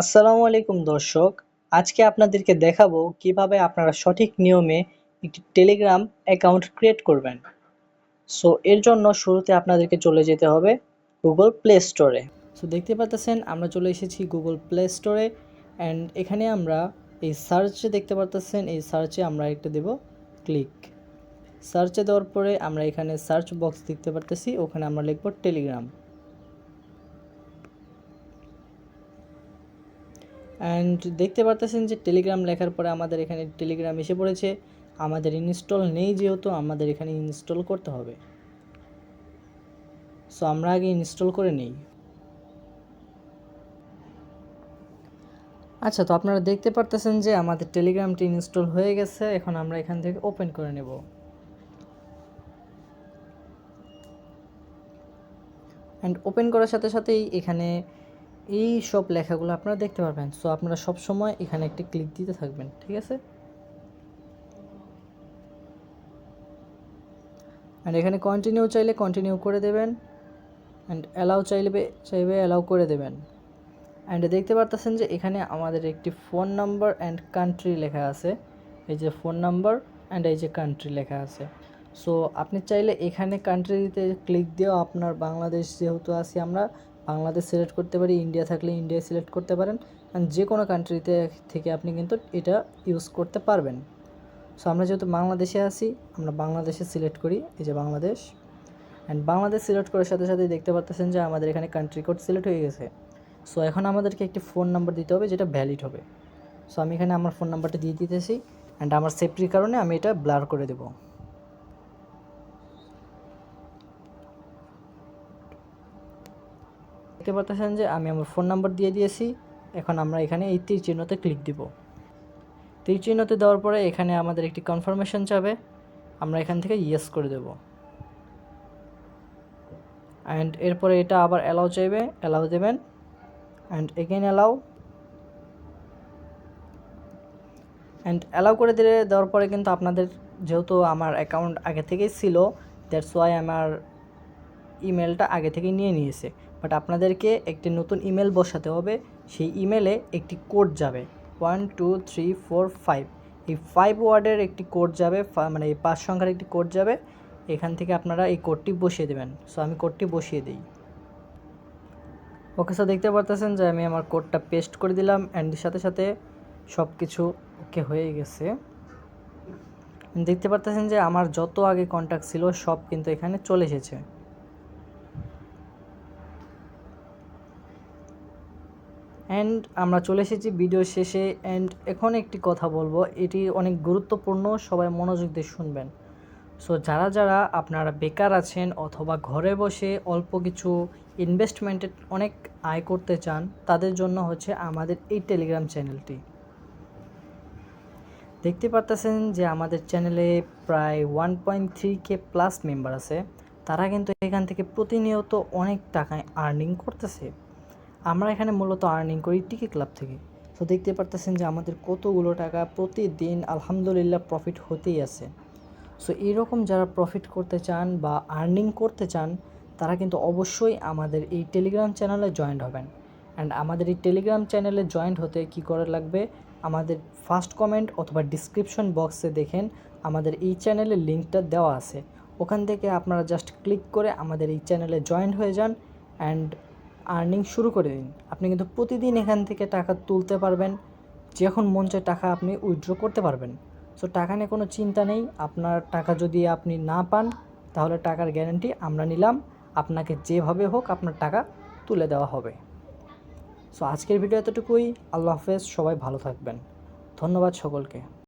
আসসালামু আলাইকুম দর্শক, আজকে আপনাদেরকে দেখাবো কিভাবে আপনারা সঠিক নিয়মে একটি টেলিগ্রাম অ্যাকাউন্ট ক্রিয়েট করবেন। সো এর জন্য শুরুতে আপনাদেরকে চলে যেতে হবে গুগল প্লে স্টোরে। সো দেখতে পাচ্ছেন আমরা চলে এসেছি গুগল প্লে স্টোরে অ্যান্ড এখানে আমরা এই সার্চে দেখতে পাচ্ছেন, এই সার্চে আমরা একটা দেব ক্লিক। সার্চে দেওয়ার পরে আমরা এখানে সার্চ বক্স দেখতে পারতেছি, ওখানে আমরা লিখব টেলিগ্রাম। অ্যান্ড দেখতে পারতেছেন যে টেলিগ্রাম লেখার পরে আমাদের এখানে টেলিগ্রাম এসে পড়েছে। আমাদের ইনস্টল নেই, যেহেতু আমাদের এখানে ইনস্টল করতে হবে। সো আমরা আগে ইনস্টল করে নিই। আচ্ছা, তো আপনারা দেখতে পারতেছেন যে আমাদের টেলিগ্রামটি ইনস্টল হয়ে গেছে। এখন আমরা এখান থেকে ওপেন করে নেব। অ্যান্ড ওপেন করার সাথে সাথেই এখানে এই সব লেখাগুলো আপনারা দেখতে পারবেন। সো আপনারা সব সময় এখানে একটি ক্লিক দিতে থাকবেন, ঠিক আছে? অ্যান্ড এখানে কন্টিনিউ চাইলে কন্টিনিউ করে দেবেন, অ্যান্ড অ্যালাউ চাইবে অ্যালাউ করে দেবেন। অ্যান্ড দেখতে পারতেছেন যে এখানে আমাদের একটি ফোন নাম্বার অ্যান্ড কান্ট্রি লেখা আছে। এই যে ফোন নাম্বার অ্যান্ড এই যে কান্ট্রি লেখা আছে। সো আপনি চাইলে এখানে কান্ট্রিতে ক্লিক দিয়েও আপনার বাংলাদেশ যেহেতু আছি আমরা, বাংলাদেশ সিলেক্ট করতে পারি, ইন্ডিয়া থাকলে ইন্ডিয়া সিলেক্ট করতে পারেন। অ্যান্ড যে কোনো কান্ট্রিতে থেকে আপনি কিন্তু এটা ইউজ করতে পারবেন। সো আমরা যেহেতু বাংলাদেশে আছি, আমরা বাংলাদেশে সিলেক্ট করি, এই যে বাংলাদেশ। অ্যান্ড বাংলাদেশ সিলেক্ট করার সাথে সাথে দেখতে পারতেছেন যে আমাদের এখানে কান্ট্রি কোড সিলেক্ট হয়ে গেছে। সো এখন আমাদেরকে একটি ফোন নাম্বার দিতে হবে যেটা ভ্যালিড হবে। সো আমি এখানে আমার ফোন নাম্বারটা দিয়ে দিতেছি, অ্যান্ড আমার সেফটির কারণে আমি এটা ব্লার করে দেব। দেখতে পাচ্ছেন যে আমি আমার ফোন নাম্বার দিয়ে দিয়েছি। এখন আমরা এখানে এই তীর চিহ্নতে ক্লিক দিব। তীর চিহ্নতে দেওয়ার পরে এখানে আমাদের একটি কনফার্মেশন চাবে, আমরা এখান থেকে ইয়েস করে দেব। অ্যান্ড এরপরে এটা আবার অ্যালাউ চাইবে, অ্যালাউ দেবেন, and again allow. And allow করে দেওয়ার পরে কিন্তু আপনাদের যেহেতু আমার অ্যাকাউন্ট আগে থেকেই ছিল, দ্যাটস ওয়াই আমার ইমেলটা আগে থেকেই নিয়ে নিয়েছে। বাট আপনাদেরকে একটি নতুন ইমেল বসাতে হবে। সেই ইমেলে একটি কোড যাবে 1 2 3 4 5, এই 5 ওয়ার্ডের একটি কোড যাবে, মানে এই 5 সংখ্যার একটি কোড যাবে। এখান থেকে আপনারা এই কোডটি বসিয়ে দেবেন। সো আমি কোডটি বসিয়ে দিই। ওকে, স্যার দেখতে পারতেছেন যে আমি আমার কোডটা পেস্ট করে দিলাম, অ্যান্ড সাথে সাথে সব কিছু ওকে হয়ে গেছে। দেখতে পারতেছেন যে আমার যত আগে কন্ট্যাক্ট ছিল সব কিন্তু এখানে চলে এসেছে। অ্যান্ড আমরা চলে এসেছি ভিডিও শেষে। অ্যান্ড এখন একটি কথা বলবো, এটি অনেক গুরুত্বপূর্ণ, সবাই মনোযোগ দিয়ে শুনবেন। সো যারা যারা আপনারা বেকার আছেন অথবা ঘরে বসে অল্প কিছু ইনভেস্টমেন্টে অনেক আয় করতে চান, তাদের জন্য হচ্ছে আমাদের এই টেলিগ্রাম চ্যানেলটি। দেখতে পারতেছেন যে আমাদের চ্যানেলে প্রায় 1.3K প্লাস মেম্বার আছে। তারা কিন্তু এখান থেকে প্রতিনিয়ত অনেক টাকায় আর্নিং করতেছে। আমরা এখানে মূলত আর্নিং করি টিকি ক্লাব থেকে। তো দেখতে পারতেছেন যে আমাদের কতগুলো টাকা প্রতিদিন আলহামদুলিল্লাহ প্রফিট হতেই আছে। সো এইরকম যারা প্রফিট করতে চান বা আর্নিং করতে চান, তারা কিন্তু অবশ্যই আমাদের এই টেলিগ্রাম চ্যানেলে জয়েন্ট হবেন। অ্যান্ড আমাদের এই টেলিগ্রাম চ্যানেলে জয়েন্ট হতে কী করে লাগবে, আমাদের ফার্স্ট কমেন্ট অথবা ডিসক্রিপশন বক্সে দেখেন আমাদের এই চ্যানেলের লিঙ্কটা দেওয়া আছে। ওখান থেকে আপনারা জাস্ট ক্লিক করে আমাদের এই চ্যানেলে জয়েন্ট হয়ে যান অ্যান্ড আর্নিং শুরু করে দিন। আপনি কিন্তু প্রতিদিন এখান থেকে টাকা তুলতে পারবেন, যখন মন চায় টাকা আপনি উইথড্র করতে পারবেন। সো টাকা নিয়ে কোনো চিন্তা নেই। আপনার টাকা যদি আপনি না পান, তাহলে টাকার গ্যারান্টি আমরা নিলাম, আপনাকে যেভাবে হোক আপনার টাকা তুলে দেওয়া হবে। সো আজকের ভিডিও এতটুকুই। আল্লাহ হাফেজ, সবাই ভালো থাকবেন। ধন্যবাদ সকলকে।